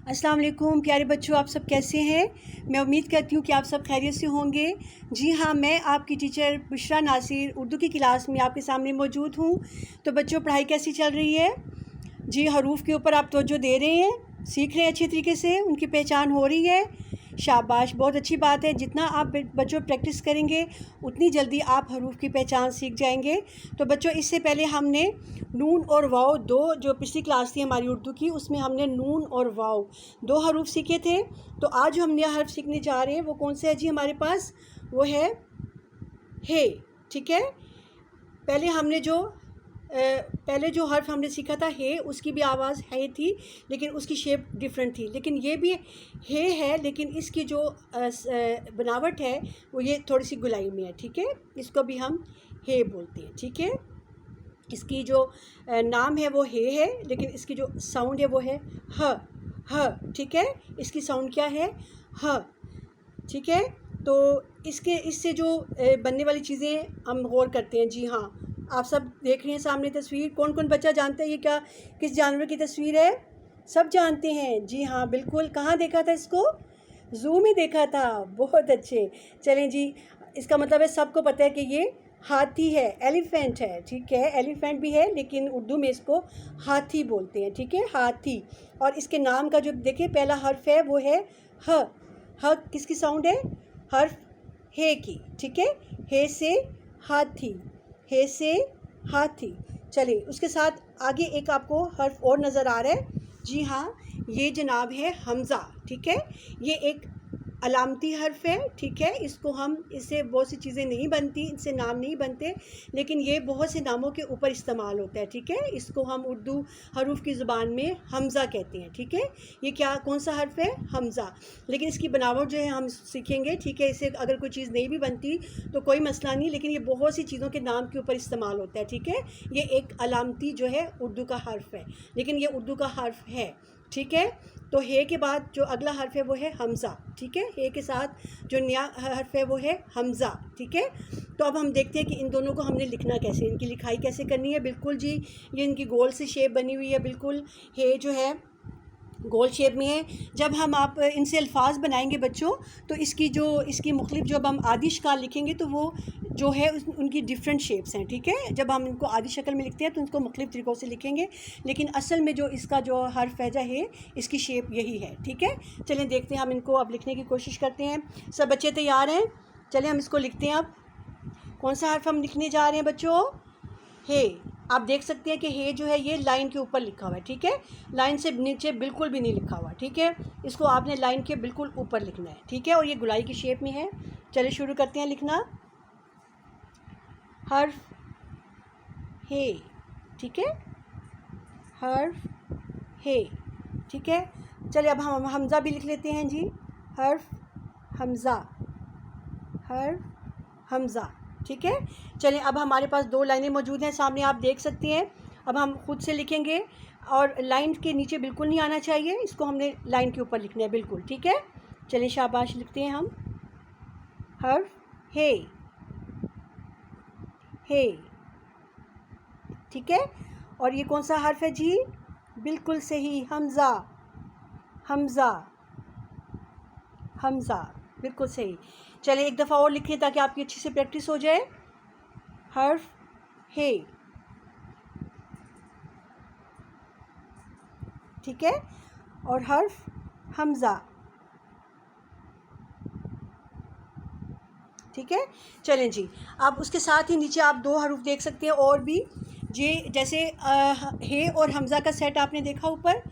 अस्सलाम वालेकुम प्यारे बच्चों, आप सब कैसे हैं। मैं उम्मीद करती हूँ कि आप सब खैरियत से होंगे। जी हाँ, मैं आपकी टीचर बुशरा नासिर उर्दू की क्लास में आपके सामने मौजूद हूँ। तो बच्चों, पढ़ाई कैसी चल रही है जी? हरूफ के ऊपर आप तवज्जो दे रहे हैं, सीख रहे हैं अच्छी तरीके से, उनकी पहचान हो रही है। शाबाश, बहुत अच्छी बात है। जितना आप बच्चों प्रैक्टिस करेंगे उतनी जल्दी आप हरूफ की पहचान सीख जाएंगे। तो बच्चों, इससे पहले हमने नून और वाव दो, जो पिछली क्लास थी हमारी उर्दू की, उसमें हमने नून और वाव दो हरूफ सीखे थे। तो आज जो हम नया हर्फ सीखने जा रहे हैं वो कौन सा है जी? हमारे पास वो है हे। ठीक है, पहले जो हर्फ हमने सीखा था हे, उसकी भी आवाज़ है थी लेकिन उसकी शेप डिफरेंट थी। लेकिन ये भी हे है, लेकिन इसकी जो बनावट है वो ये थोड़ी सी गुलाई में है। ठीक है, इसको भी हम हे बोलते हैं। ठीक है, इसकी जो नाम है वो हे है, लेकिन इसकी जो साउंड है वो है ह। ठीक है, इसकी साउंड क्या है? ह। ठीक है, तो इससे जो बनने वाली चीज़ें हम गौर करते हैं। जी हाँ, आप सब देख रहे हैं सामने तस्वीर। कौन कौन बच्चा जानता है ये क्या किस जानवर की तस्वीर है? सब जानते हैं। जी हाँ, बिल्कुल। कहाँ देखा था इसको? ज़ू में देखा था। बहुत अच्छे। चलें जी, इसका मतलब है सबको पता है कि ये हाथी है, एलिफेंट है। ठीक है, एलिफेंट भी है लेकिन उर्दू में इसको हाथी बोलते हैं। ठीक है, हाथी। और इसके नाम का जो देखिए पहला हर्फ है वो है ह। ह किसकी साउंड है? हर्फ हे की। ठीक है, हे से हाथी, हे से हाथी। चलिए, उसके साथ आगे एक आपको हर्फ और नज़र आ रहा है। जी हाँ, ये जनाब है हमज़ा। ठीक है, ये एक अलामती हर्फ है। ठीक है, इससे बहुत सी चीज़ें नहीं बनती, इनसे नाम नहीं बनते, लेकिन ये बहुत से नामों के ऊपर इस्तेमाल होता है। ठीक है, इसको हम उर्दू हरूफ की ज़ुबान में हमज़ा कहते हैं। ठीक है, ये कौन सा हर्फ है? हमज़ा। लेकिन इसकी बनावट जो है हम सीखेंगे। ठीक है, इससे अगर कोई चीज़ नहीं भी बनती तो कोई मसला नहीं, लेकिन ये बहुत सी चीज़ों के नाम के ऊपर इस्तेमाल होता है। ठीक है, ये एक अलामती जो है उर्दू का हर्फ है, लेकिन ये उर्दू का हर्फ है। ठीक है, तो हे के बाद जो अगला हर्फ है वो है हमज़ा। ठीक है, हे के साथ जो नया हर्फ है वो है हमज़ा। ठीक है, तो अब हम देखते हैं कि इन दोनों को हमने लिखना कैसे, इनकी लिखाई कैसे करनी है। बिल्कुल जी, ये इनकी गोल से शेप बनी हुई है। बिल्कुल हे जो है गोल शेप में है। जब आप इनसे अल्फाज बनाएंगे बच्चों, तो इसकी मुख्तलिफ जब हम आदि शक्ल लिखेंगे तो वो जो है उनकी डिफरेंट शेप्स हैं। ठीक है, जब हम इनको आदि शक्ल में लिखते हैं तो उनको मुख्तलिफ तरीक़ों से लिखेंगे, लेकिन असल में जो इसका जो हर्फ है है, इसकी शेप यही है। ठीक है, चलें देखते हैं, हम इनको अब लिखने की कोशिश करते हैं। सब बच्चे तैयार हैं? चलें हम इसको लिखते हैं। अब कौन सा हर्फ हम लिखने जा रहे हैं बच्चों? हे। आप देख सकते हैं कि हे जो है ये लाइन के ऊपर लिखा हुआ है। ठीक है, लाइन से नीचे बिल्कुल भी नहीं लिखा हुआ। ठीक है, इसको आपने लाइन के बिल्कुल ऊपर लिखना है। ठीक है, और ये गुलाई की शेप में है। चलिए शुरू करते हैं लिखना। हर्फ हे। ठीक है, हर्फ हे। ठीक है, चलिए अब हम हमज़ा भी लिख लेते हैं जी। हर्फ हमज़ा, हर्फ हमज़ा। ठीक है, चलें अब हमारे पास दो लाइनें मौजूद हैं सामने, आप देख सकते हैं। अब हम खुद से लिखेंगे और लाइन के नीचे बिल्कुल नहीं आना चाहिए, इसको हमने लाइन के ऊपर लिखना है बिल्कुल। ठीक है, चलिए शाबाश, लिखते हैं हम हर्फ हे। हे। ठीक है, और ये कौन सा हर्फ है जी? बिल्कुल सही, हमज़ा, हमज़ा, हमज़ा, बिल्कुल सही। चलिए एक दफ़ा और लिखें ताकि आपकी अच्छी से प्रैक्टिस हो जाए। हर्फ हे। ठीक है, और हर्फ हमज़ा। ठीक है, चलें जी, अब उसके साथ ही नीचे आप दो हरूफ देख सकते हैं और भी जी, जैसे हे और हमज़ा का सेट आपने देखा ऊपर,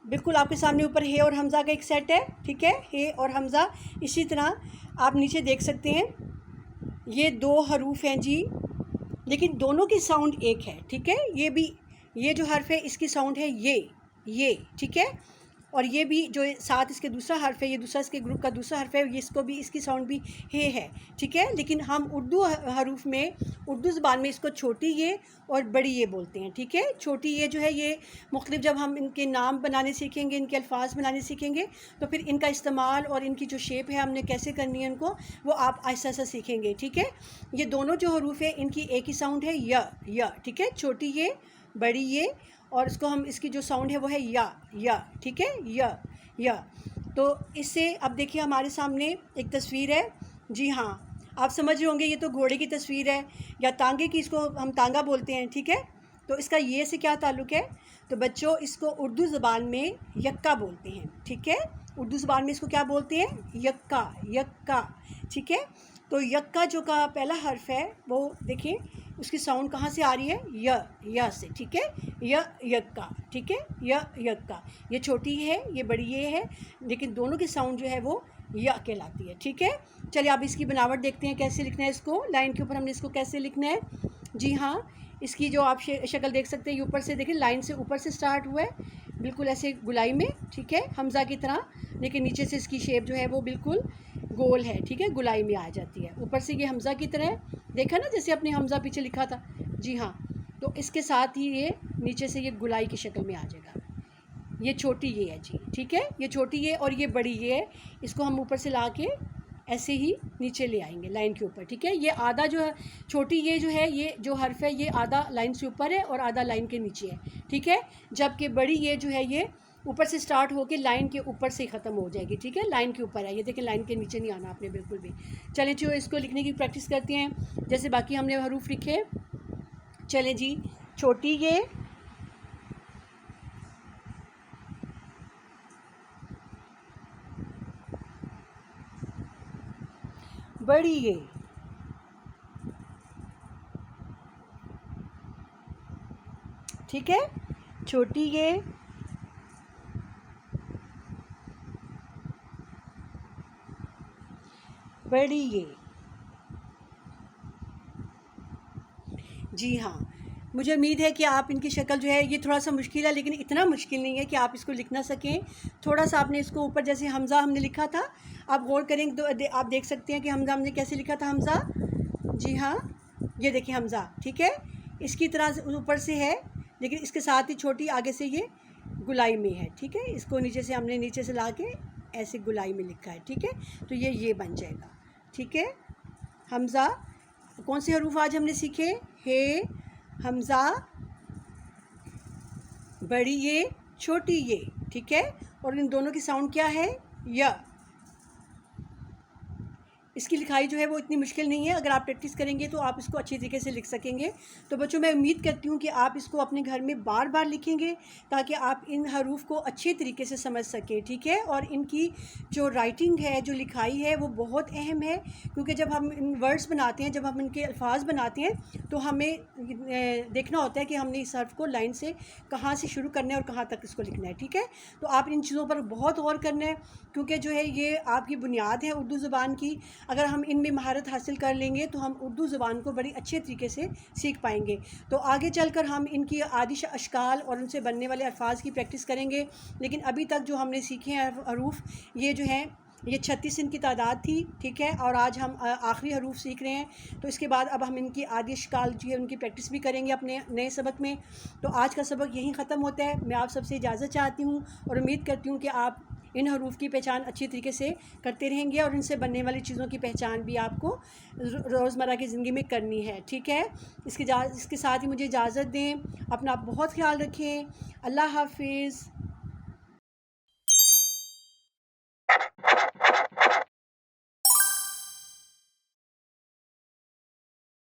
बिल्कुल आपके सामने ऊपर हे और हमज़ा का एक सेट है। ठीक है, हे और हमज़ा। इसी तरह आप नीचे देख सकते हैं, ये दो हरूफ हैं जी, लेकिन दोनों की साउंड एक है। ठीक है, ये जो हर्फ है इसकी साउंड है ये। ठीक है, और ये भी जो साथ इसके दूसरा हर्फ है, ये दूसरा इसके ग्रुप का दूसरा हर्फ है, इसकी साउंड भी हे है। ठीक है, लेकिन हम उर्दू हरूफ में, उर्दू ज़बान में इसको छोटी ये और बड़ी ये बोलते हैं। ठीक है, छोटी ये जो है ये मुख्तलिफ जब हम इनके नाम बनाने सीखेंगे, इनके अल्फाज बनाने सीखेंगे, तो फिर इनका इस्तेमाल और इनकी जो शेप है हमने कैसे करनी है इनको, वो आप आहिस्ता आहिस्ता सीखेंगे। ठीक है, ये दोनों जो हरूफ है इनकी एक ही साउंड है य। ठीक है, छोटी ये, बड़ी ये, और इसको हम इसकी जो साउंड है वो है या, ठीक है, या। तो इससे अब देखिए हमारे सामने एक तस्वीर है। जी हाँ, आप समझ रहे होंगे ये तो घोड़े की तस्वीर है या तांगे की, इसको हम तांगा बोलते हैं, ठीक है। तो इसका ये से क्या ताल्लुक़ है? तो बच्चों इसको उर्दू ज़बान में यक्का बोलते हैं, ठीक है। उर्दू ज़बान में इसको क्या बोलते हैं? यक्का, ठीक है। तो यक्का जो का पहला हर्फ है वो देखें उसकी साउंड कहाँ से आ रही है? या से, ठीक है। यक्का, ठीक है, यक्का। ये छोटी है, ये बड़ी ये है, लेकिन दोनों की साउंड जो है वो या कहलाती है, ठीक है। चलिए अब इसकी बनावट देखते हैं कैसे लिखना है इसको। लाइन के ऊपर हमने इसको कैसे लिखना है? जी हाँ, इसकी जो आप शक्ल देख सकते हैं, ये ऊपर से देखें, लाइन से ऊपर से स्टार्ट हुआ है, बिल्कुल ऐसे गुलाई में, ठीक है, हमज़ा की तरह। लेकिन नीचे से इसकी शेप जो है वो बिल्कुल गोल है, ठीक है, गुलाई में आ जाती है। ऊपर से ये हमज़ा की तरह है, देखा ना, जैसे अपने हमज़ा पीछे लिखा था। जी हाँ, तो इसके साथ ही ये नीचे से ये गुलाई की शक्ल में आ जाएगा। ये छोटी ये है जी, ठीक है, ये छोटी ये और ये बड़ी ये है। इसको हम ऊपर से ला के ऐसे ही नीचे ले आएंगे लाइन के ऊपर, ठीक है। ये आधा जो है छोटी ये जो है, ये जो हर्फ है ये आधा लाइन से ऊपर है और आधा लाइन के नीचे है, ठीक है। जबकि बड़ी ये जो है ये ऊपर से स्टार्ट होके लाइन के ऊपर से ख़त्म हो जाएगी, ठीक है, लाइन के ऊपर है। ये देखिए लाइन के नीचे नहीं आना आपने बिल्कुल भी। चलिए जो इसको लिखने की प्रैक्टिस करते हैं जैसे बाकी हमने हरूफ लिखे। चले जी, छोटी ये, बड़ी ये, ठीक है, छोटी ये, बड़ी ये। जी हाँ, मुझे उम्मीद है कि आप इनकी शक्ल जो है, ये थोड़ा सा मुश्किल है लेकिन इतना मुश्किल नहीं है कि आप इसको लिख ना सकें। थोड़ा सा आपने इसको ऊपर जैसे हमज़ा हमने लिखा था, आप गौर करें तो आप देख सकते हैं कि हमज़ा हमने कैसे लिखा था हमज़ा। जी हाँ, ये देखिए हमज़ा, ठीक है, इसकी तरह से ऊपर से है लेकिन इसके साथ ही छोटी आगे से ये गुलाई में है, ठीक है। इसको नीचे से हमने नीचे से ला के ऐसे गुलाई में लिखा है, ठीक है। तो ये बन जाएगा, ठीक है। हमज़ा, कौन से हरूफ आज हमने सीखे? हे, हमज़ा, बड़ी ये, छोटी ये, ठीक है। और इन दोनों की साउंड क्या है? या। इसकी लिखाई जो है वो इतनी मुश्किल नहीं है, अगर आप प्रैक्टिस करेंगे तो आप इसको अच्छी तरीके से लिख सकेंगे। तो बच्चों मैं उम्मीद करती हूँ कि आप इसको अपने घर में बार बार लिखेंगे ताकि आप इन हरूफ को अच्छे तरीके से समझ सकें, ठीक है। और इनकी जो राइटिंग है, जो लिखाई है वो बहुत अहम है, क्योंकि जब हम इन वर्ड्स बनाते हैं, जब हम इनके अल्फाज बनाते हैं तो हमें देखना होता है कि हमने इस हर्फ को लाइन से कहाँ से शुरू करना है और कहाँ तक इसको लिखना है, ठीक है। तो आप इन चीज़ों पर बहुत गौर करना है, क्योंकि जो है ये आपकी बुनियाद है उर्दू ज़ुबान की। अगर हम इनमें महारत हासिल कर लेंगे तो हम उर्दू ज़ुबान को बड़ी अच्छे तरीके से सीख पाएंगे। तो आगे चलकर हम इनकी आदिश अशकाल और उनसे बनने वाले अल्फाज की प्रैक्टिस करेंगे। लेकिन अभी तक जो हमने सीखे हैं हरूफ, ये जो हैं ये 36 इनकी तादाद थी, ठीक है। और आज हम आखिरी हरूफ सीख रहे हैं। तो इसके बाद अब हम इनकी आदि अशकाल जो है उनकी प्रैक्टिस भी करेंगे अपने नए सबक में। तो आज का सबक यहीं ख़त्म होता है। मैं आप सबसे इजाज़त चाहती हूँ और उम्मीद करती हूँ कि आप इन हरूफ की पहचान अच्छी तरीके से करते रहेंगे और इनसे बनने वाली चीज़ों की पहचान भी आपको रोज़मर्रा की ज़िंदगी में करनी है, ठीक है। इसके साथ ही मुझे इजाज़त दें। अपना बहुत ख्याल रखें। अल्लाह हाफिज़।